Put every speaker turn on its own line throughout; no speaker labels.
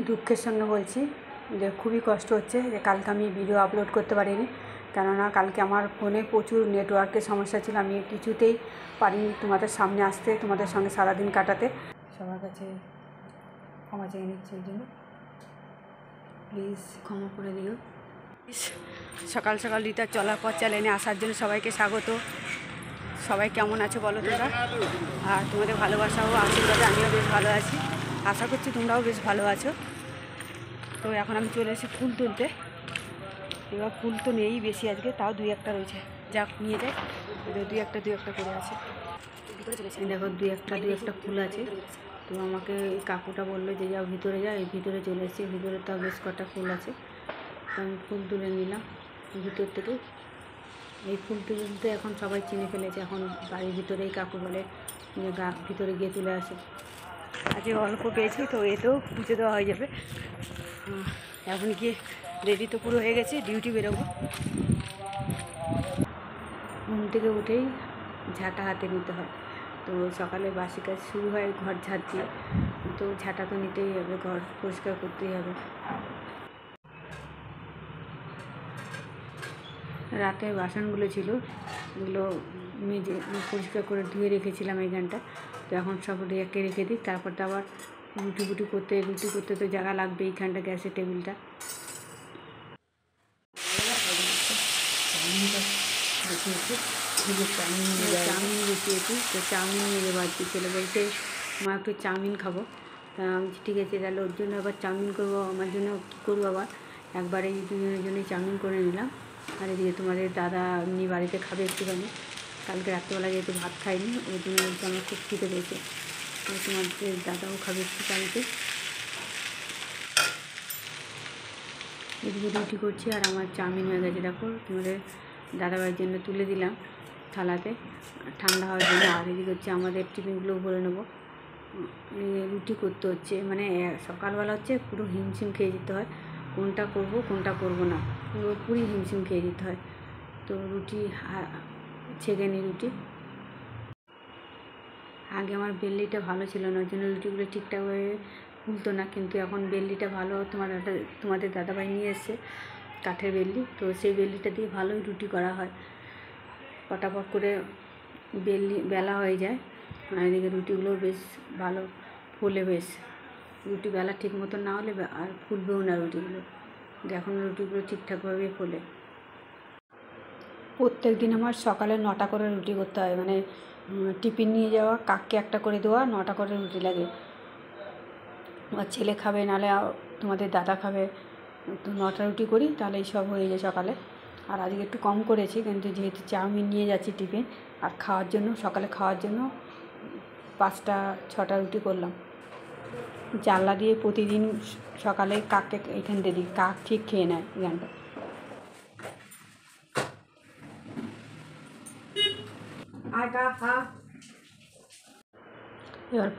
দুঃখের সঙ্গে বলছি যে খুবই কষ্ট হচ্ছে যে কালকে আমি ভিডিও আপলোড করতে পারিনি, কেননা কালকে আমার ফোনে প্রচুর নেটওয়ার্কের সমস্যা ছিল। আমি কিছুতেই পারিনি তোমাদের সামনে আসতে, তোমাদের সঙ্গে সারাদিন কাটাতে। সবার কাছে ক্ষমা চেয়ে নিচ্ছি, এই জন্য প্লিজ ক্ষমা করে দিও। সকাল সকাল রিতার চলার পথ চ্যানেলে আসার জন্য সবাইকে স্বাগত। সবাই কেমন আছে বলো তোমরা, আর তোমাদের ভালোবাসা ও আশীর্বাদে আমিও বেশ ভালো আছি। আশা করছি তোমরাও বেশ ভালো আছো। তো এখন আমি চলে এসেছি ফুল তুলতে। এবার ফুল তো নেই বেশি আজকে, তাও দুই একটা রয়েছে, যাক নিয়ে যাই। দুই একটা করে আছে, দেখো দুই একটা ফুল আছে। তো আমাকে কাকুটা বললো যে যাও ভিতরে যাও, এই ভিতরে চলে এসেছি। ভিতরে তাও বেশ কটা ফুল আছে, তো আমি ফুল তুলে নিলাম ভিতর থেকে। এই ফুল তুলতে এখন সবাই চিনে ফেলেছে, এখন বাড়ির ভিতরেই কাকু বলে যে ভিতরে গিয়ে তুলে আসে। আজকে অল্প পেয়েছি, তো এতেও পুজো দেওয়া হয়ে যাবে। এখন গিয়ে রেডি তো পুরো হয়ে গেছে, ডিউটি বেরোবো। ঘুম থেকে উঠেই ঝাঁটা হাতে নিতে হয়। তো সকালে বাসি কাজ শুরু হয় ঘর ঝাঁট দিয়ে, তো ঝাঁটা তো নিতেই হবে, ঘর পরিষ্কার করতেই হবে। রাতে বাসনগুলো ছিল, ওগুলো মেজে পরিষ্কার করে ধুয়ে রেখেছিলাম এইখানটা। তো এখন সব রেখে দিই, তারপর তো আবার রুটি করতে তো জায়গা লাগবে। এইখানটা গ্যাসের টেবিলটা চাউমিন বসিয়েছি, তো চাউমিন নিয়ে বাড়ছি। ছেলে বলছে মা একটু চাউমিন খাবো, তা আমি ঠিক আছে তাহলে ওর জন্য আবার চাউমিন করবো। আমার জন্য কী করবো আবার, একবারে এই দুজনের জন্যই চাউমিন করে নিলাম। আর এদিকে তোমাদের দাদা এমনি বাড়িতে খাবে একটুখানি, কালকে রাত্রেবেলা যেহেতু ভাত খাইনি, ওই জন্য বলতে আমার খুব খিদে পেয়েছে। তোমাদের দাদাও খাবে একটু কালকে। এদিকে রুটি করছি আর আমার চাউমিন হয়ে গেছে। দেখো তোমাদের দাদাভাইয়ের জন্য তুলে দিলাম থালাতে ঠান্ডা হওয়ার জন্য। আর এদিকে হচ্ছে আমাদের টিফিনগুলো ভরে নেবো। রুটি করতে হচ্ছে, মানে সকালবেলা হচ্ছে পুরো হিমশিম খেয়ে যেতে হয়, কোনটা করব কোনটা করব না, পুরোপুরি হিমশিম খেয়ে যেতে হয়। তো রুটি ছেঁকে নিই রুটি। আগে আমার বেল্লিটা ভালো ছিল না, ওই জন্য রুটিগুলো ঠিকঠাকভাবে ফুলতো না, কিন্তু এখন বেল্লিটা ভালো তোমাদের দাদাভাই নিয়ে এসছে কাঠের বেল্লি, তো সেই বেল্লিটা দিয়ে ভালোই রুটি করা হয়, পটাপট করে বেলা হয়ে যায়। আর এদিকে রুটিগুলো বেশ ভালো ফোলে, বেশ রুটি বেলা ঠিক মতো না হলে আর ফুলবেও না রুটিগুলো। এখন রুটিগুলো ঠিকঠাকভাবেই ফোলে। প্রত্যেক দিন আমার সকালে 9টা করে রুটি করতে হয়, মানে টিফিন নিয়ে যাওয়া, কাককে একটা করে দেওয়া, 9টা করে রুটি লাগে। আমার ছেলে খাবে, নাহলে তোমাদের দাদা খাবে, তো 9টা রুটি করি, তাহলে সব হয়ে যায় সকালে। আর আজকে একটু কম করেছি, কিন্তু যেহেতু চাউমিন নিয়ে যাচ্ছি টিফিন, আর খাওয়ার জন্য সকালে খাওয়ার জন্য 5-6টা রুটি করলাম। জানলা দিয়ে প্রতিদিন সকালে কাককে এখান দিয়ে দিই, কাক ঠিক খেয়ে নেয় এখানটা। এবার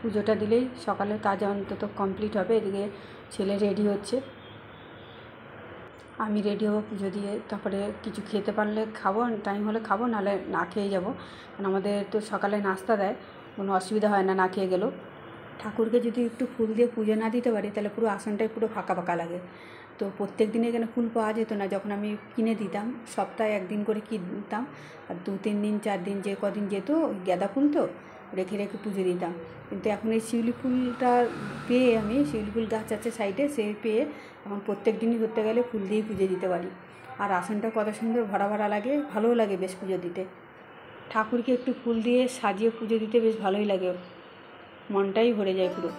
পুজোটা দিলেই সকালের কাজ অন্তত কমপ্লিট হবে। এদিকে ছেলে রেডি হচ্ছে, আমি রেডি হবো পুজো দিয়ে, তারপরে কিছু খেতে পারলে খাবো, টাইম হলে খাবো, নাহলে না খেয়ে যাবো। কারণ আমাদের তো সকালে নাস্তা দেয়, কোনো অসুবিধা হয় না না খেয়ে গেলেও। ঠাকুরকে যদি একটু ফুল দিয়ে পুজো না দিতে পারি, তাহলে পুরো আসনটাই পুরো ফাঁকা ফাঁকা লাগে। তো প্রত্যেক দিনে এখানে ফুল পাওয়া যেত না, যখন আমি কিনে দিতাম, সপ্তাহে 1 দিন করে কিনতাম, আর 2-3 দিন 4 দিন যে কদিন যেত, গাঁদা ফুল তো রেখে পুজো দিতাম। কিন্তু এখন এই শিউলি ফুলটা পেয়ে, আমি শিউলি ফুল গাছ আছে সাইডে, সে পেয়ে এখন প্রত্যেক দিনই ধরতে গেলে ফুল দিয়েই পুজো দিতে পারি। আর আসনটা কত সুন্দর ভরা ভরা লাগে, ভালোও লাগে বেশ পুজো দিতে। ঠাকুরকে একটু ফুল দিয়ে সাজিয়ে পুজো দিতে বেশ ভালোই লাগে, মনটাই ভরে যায় পুরো।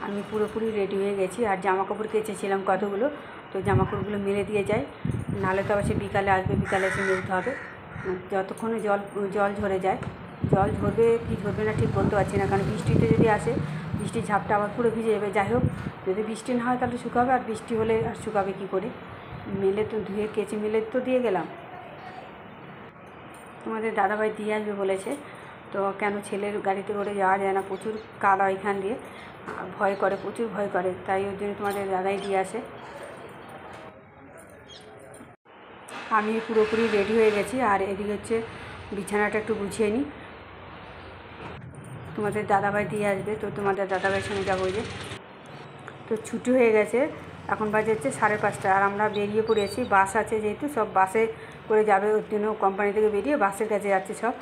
আমি পুরোপুরি রেডি হয়ে গেছি, আর জামা কাপড় কেচেছিলাম কতগুলো, তো জামা কাপড়গুলো মেলে দিয়ে যাই। নাহলে তো আবার সে বিকালে আসবে, বিকালে এসে মেলতে হবে। যতক্ষণে জল ঝরে যায়, জল ঝরবে কি ঝরবে না ঠিক বলতে পারছি না, কারণ বৃষ্টিতে যদি আসে বৃষ্টির ঝাপটা আবার পুরো ভিজে যাবে। যাই হোক, যদি বৃষ্টি না হয় তাহলে শুকাবে, আর বৃষ্টি হলে আর শুকাবে কী করে। মেলে তো ধুয়ে কেচে মেলে তো দিয়ে গেলাম। তোমাদের দাদাভাই দিয়ে আসবে বলেছে, তো কেন ছেলের গাড়িতে করে যাওয়া যায় না, প্রচুর কাদা এখান দিয়ে, ভয় করে, প্রচুর ভয় করে, তাই ওই জন্য তোমাদের দাদাই দিয়ে আসে। আমি পুরোপুরি রেডি হয়ে গেছি, আর এদিকে হচ্ছে বিছানাটা একটু গুছিয়ে নিই। তোমাদের দাদাভাই দিয়ে আসবে, তো তোমাদের দাদাভাইয়ের সঙ্গে যাবো। যে তো ছুটি হয়ে গেছে, এখন বাজে হচ্ছে 5:30, আর আমরা বেরিয়ে পড়েছি। বাস আছে যেহেতু, সব বাসে করে যাবে, ওর জন্য কোম্পানি থেকে বেরিয়ে বাসের কাছে যাচ্ছে সব।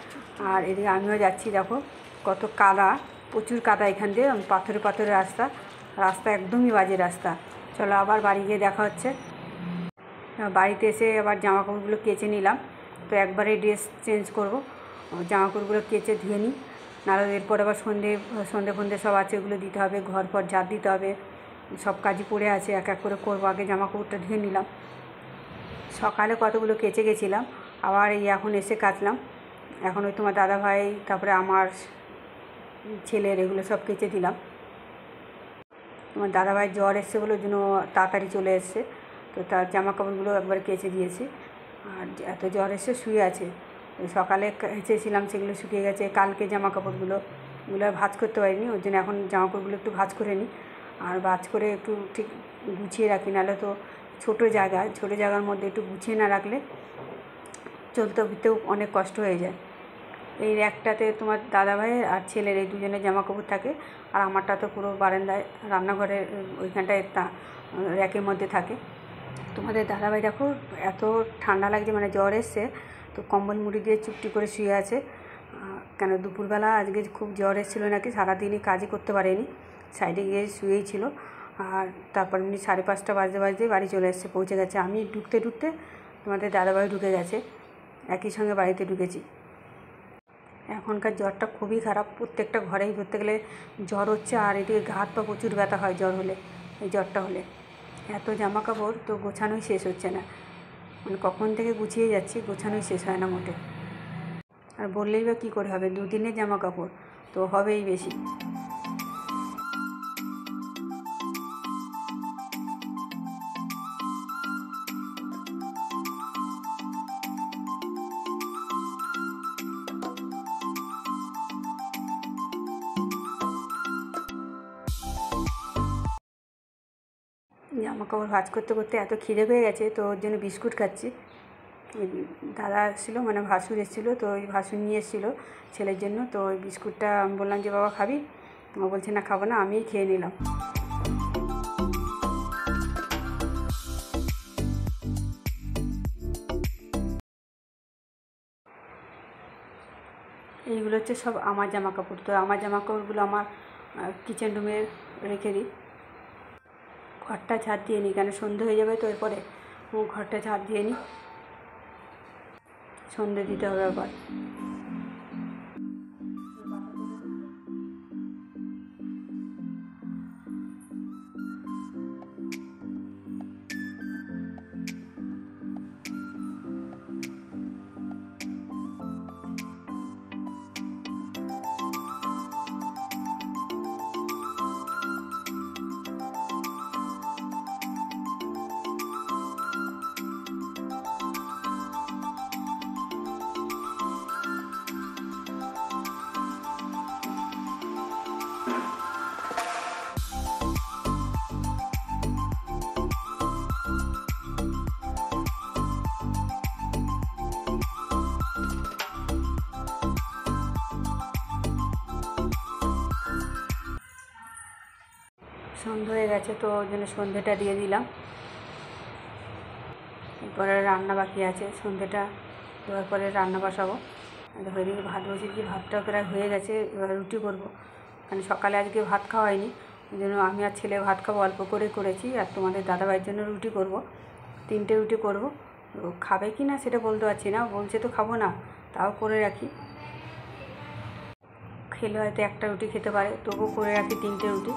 আর এদিকে আমিও যাচ্ছি। দেখো কত কাদা, প্রচুর কাদা এখান দিয়ে, পাথরে রাস্তা একদমই বাজে রাস্তা। চলো আবার বাড়ি গিয়ে দেখা হচ্ছে। বাড়িতে এসে আবার জামাকাপড়গুলো কেচে নিলাম, তো একবারে ড্রেস চেঞ্জ করবো, জামাকাপড়গুলো কেচে ধুয়ে নিই, নাহলে এরপর আবার সন্ধে সব আছে, ওগুলো দিতে হবে, ঘর পর ঝাড় দিতে হবে, সব কাজই পড়ে আছে, এক এক করে করবো। আগে জামাকাপড়টা ধুয়ে নিলাম, সকালে কতগুলো কেচে গেছিলাম, আবার এই এখন এসে কাচলাম। এখন ওই তোমার দাদাভাই, তারপরে আমার ছেলের এগুলো সব কেচে দিলাম। তোমার দাদাভাই জ্বর এসছে বলে ওই জন্য তাড়াতাড়ি চলে এসছে, তো তার জামাকাপড়গুলো একবার কেচে দিয়েছি। আর এত জ্বর এসে শুয়ে আছে, সকালে কেচেছিলাম, সেগুলো শুকিয়ে গেছে। কালকে জামাকাপড়গুলো আর ভাঁজ করতে পারিনি, ওই জন্য এখন জামাকাপড়গুলো একটু ভাঁজ করে নিই, আর ভাঁজ করে একটু ঠিক গুছিয়ে রাখি, নাহলে তো ছোটো জায়গার মধ্যে একটু গুছিয়ে না রাখলে চলতে ফিরতেও অনেক কষ্ট হয়ে যায়। এই র্যাকটাতে তোমার দাদাভাইয়ের আর ছেলের এই দুজনের জামাকাপড় থাকে, আর আমারটা তো পুরো বারান্দায় রান্নাঘরের ওইখানটায় র্যাকের মধ্যে থাকে। তোমাদের দাদাভাই দেখো এত ঠান্ডা লাগছে, মানে জ্বর এসছে, তো কম্বল মুড়ি দিয়ে চুপটি করে শুয়ে আছে। কেন দুপুরবেলা আজকে খুব জ্বর এসেছিলো নাকি, সারাদিনই কাজই করতে পারেনি, সাইডে গিয়ে শুয়েই ছিল। আর তারপর এমনি 5:30 বাজতে বাড়ি চলে এসছে, পৌঁছে গেছে। আমি ঢুকতে তোমাদের দাদাভাই ঢুকে গেছে, একই সঙ্গে বাড়িতে ঢুকেছি। এখনকার জ্বরটা খুবই খারাপ, প্রত্যেকটা ঘরেই ধরতে গেলে জ্বর হচ্ছে, আর এদিকে গা হাত পা প্রচুর ব্যথা হয় জ্বর হলে। এই জ্বরটা হলে এত জামাকাপড় তো গোছানোই শেষ হচ্ছে না, মানে কখন থেকে গুছিয়ে যাচ্ছি, গোছানোই শেষ হয় না মোটে। আর বললেই বা কী করে হবে, 2 দিনের জামাকাপড় তো হবেই বেশি। জামাকাপড় ভাঁজ করতে করতে এত খিদে পেয়ে গেছে, তো ওর জন্য বিস্কুট খাচ্ছি। দাদা এসেছিলো, মানে ভাসুর এসেছিলো, তো ওই ভাসুর নিয়ে এসেছিলো ছেলের জন্য, তো ওই বিস্কুটটা আমি বললাম যে বাবা খাবি, ও বলছে না খাবো না, আমিই খেয়ে নিলাম। এইগুলো হচ্ছে সব আমার জামাকাপড়, তো আমার জামাকাপড়গুলো আমার কিচেন রুমে রেখে দিই। ঘরটা ঝাড় দিয়ে নিই, কেন সন্ধে হয়ে যাবে, তো এরপরে ঘরটা ঝাড় দিয়ে নিই, সন্ধে দিতে হবে আবার। সন্ধে হয়ে গেছে, তো ওই জন্য সন্ধেটা দিয়ে দিলাম। এরপরে রান্না বাকি আছে, সন্ধেটা দেওয়ার পরে রান্না বসাবো। দেখো এদিকে ভাত বসিয়েছি, ভাতটাও প্রায় হয়ে গেছে, এবার রুটি করবো, কারণ সকালে আজকে ভাত খাওয়া হয়নি, ওই জন্য আমি আর ছেলে ভাত খাবো, অল্প করে করেছি। আর তোমাদের দাদাভাইয়ের জন্য রুটি করব, 3টে রুটি করব। তো খাবে কি না সেটা বলতে পারছি না, বলছে তো খাবো না, তাও করে রাখি। খেলে হয়তো একটা রুটি খেতে পারে, তবুও করে রাখি 3টে রুটি।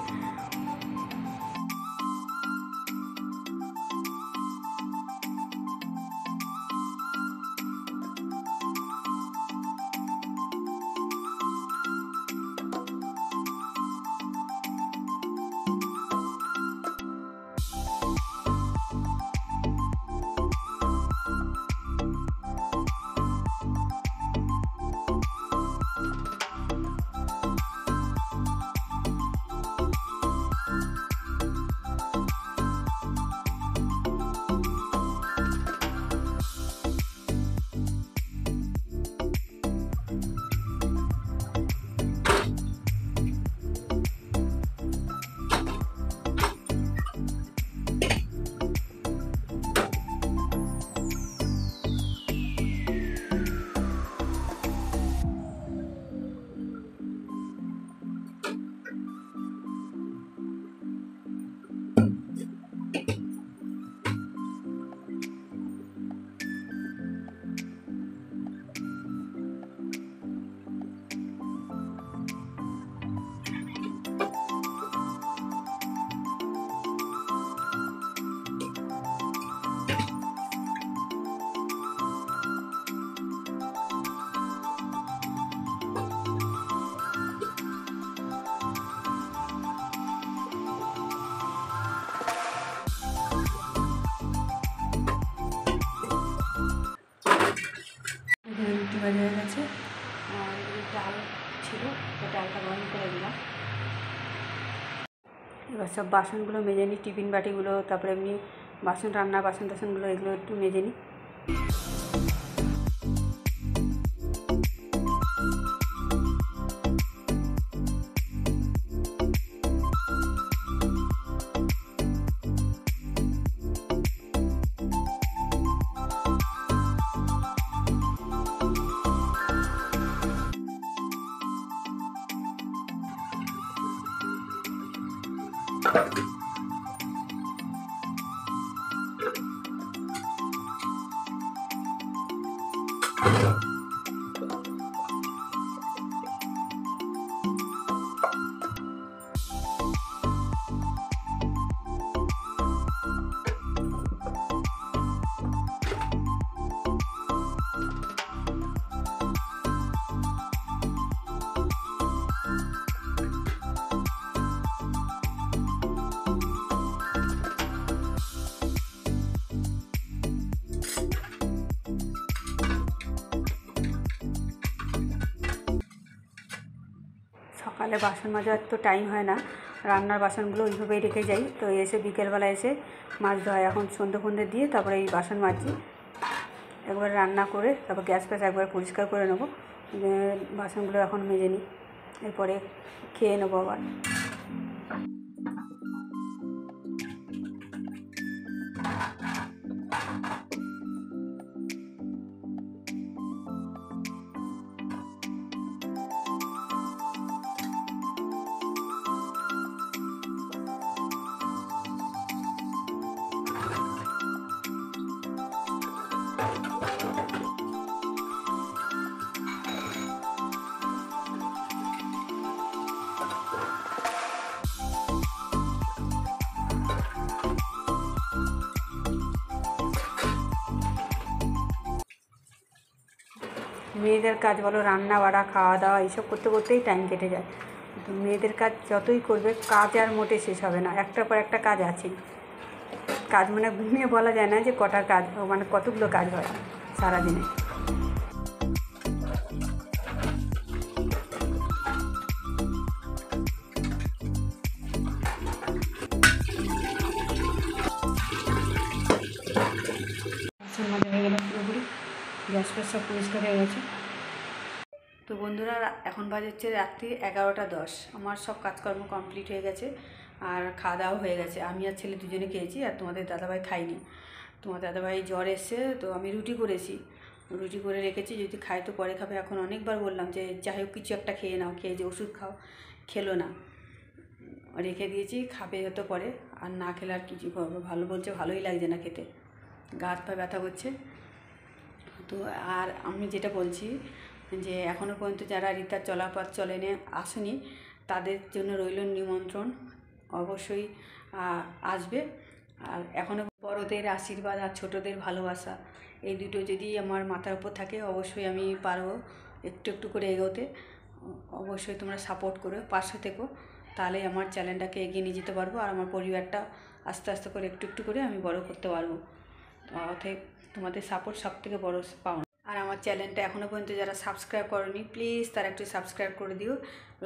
তরকারি হয়ে গেছে, আর ডাল ছিল, তো ডালটা গরম করে দিলাম। এবার সব বাসনগুলো মেজে নিই, টিফিন বাটিগুলো, তারপরে এমনি বাসন, রান্নার বাসন টাসনগুলো এগুলো একটু মেজে নিই। সকালে বাসন মাজার তো টাইম হয় না, রান্নার বাসনগুলো ওইভাবেই রেখে যাই। তো এসে বিকেলবেলা এসে মাছ ধোয়া, এখন সন্ধ্যে ফন্ধ্যে দিয়ে তারপরে এই বাসন মাজছি। একবার রান্না করে তারপর গ্যাস ফ্যাস একবার পরিষ্কার করে নেবো, বাসনগুলো এখন মেজে নিই, এরপরে খেয়ে নেবো আবার। মেয়েদের কাজ বলো, রান্না বাড়া, খাওয়া দাওয়া, এইসব করতে করতেই টাইম কেটে যায়। তো মেয়েদের কাজ যতই করবে, কাজ আর মোটে শেষ হবে না, একটার পর একটা কাজ আছেই। কাজ মানে ঘুমিয়ে বলা যায় না যে কটার কাজ, মানে কতগুলো কাজ হয় সারাদিনে। বাসন মাজা হয়ে গেল পুরোপুরি, গ্যাস ফ্যাস সব পরিষ্কার হয়ে গেছে। তো বন্ধুরা, এখন বাজে হচ্ছে রাত্রি 11টা 10। আমার সব কাজকর্ম কমপ্লিট হয়ে গেছে, আর খাওয়া দাওয়া হয়ে গেছে। আমি আর ছেলে দুজনে খেয়েছি, আর তোমাদের দাদাভাই খাইনি। তোমার দাদাভাই জ্বর এসছে, তো আমি রুটি করেছি, রুটি করে রেখেছি, যদি খাই তো পরে খাবে। এখন অনেকবার বললাম যে যাই হোক কিছু একটা খেয়ে নাও, খেয়ে যে ওষুধ খাও, খেলো না, রেখে দিয়েছি, খাবে হয়তো পরে। আর না খেলে আর কিছু ভালো বলছে, ভালোই লাগছে না খেতে, গা হাত পা ব্যথা করছে। তো আর আমি যেটা বলছি যে এখনও পর্যন্ত যারা রিতার চলাপথ চলেনে আসেনি, তাদের জন্য রইল নিমন্ত্রণ, অবশ্যই আসবে। আর এখনও বড়দের আশীর্বাদ আর ছোটদের ভালোবাসা, এই দুটো যদি আমার মাথার উপর থাকে, অবশ্যই আমি পারবো একটু একটু করে এগোতে। অবশ্যই তোমরা সাপোর্ট করো, পাশে থেকো, তাহলেই আমার চ্যানেলটাকে এগিয়ে নিয়ে যেতে পারবো, আর আমার পরিবারটা আস্তে আস্তে করে একটু একটু করে আমি বড় করতে পারবো। অতএব তোমাদের সাপোর্ট সবথেকে বড় পাওনা। আর আমার চ্যানেলটা এখনও পর্যন্ত যারা সাবস্ক্রাইব করোনি, প্লিজ তারা একটু সাবস্ক্রাইব করে দিও,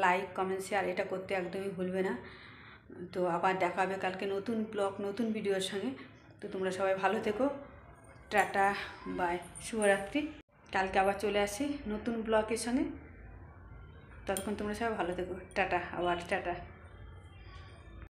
লাইক কমেন্ট শেয়ার এটা করতে একদমই ভুলবে না। তো আবার দেখা হবে কালকে নতুন ব্লগ, নতুন ভিডিওর সঙ্গে। তো তোমরা সবাই ভালো থেকো, টাটা, বাই, শুভরাত্রি। কালকে আবার চলে আসি নতুন ব্লগের সঙ্গে, ততক্ষণ তোমরা সবাই ভালো থেকো, টাটা, আবার টাটা।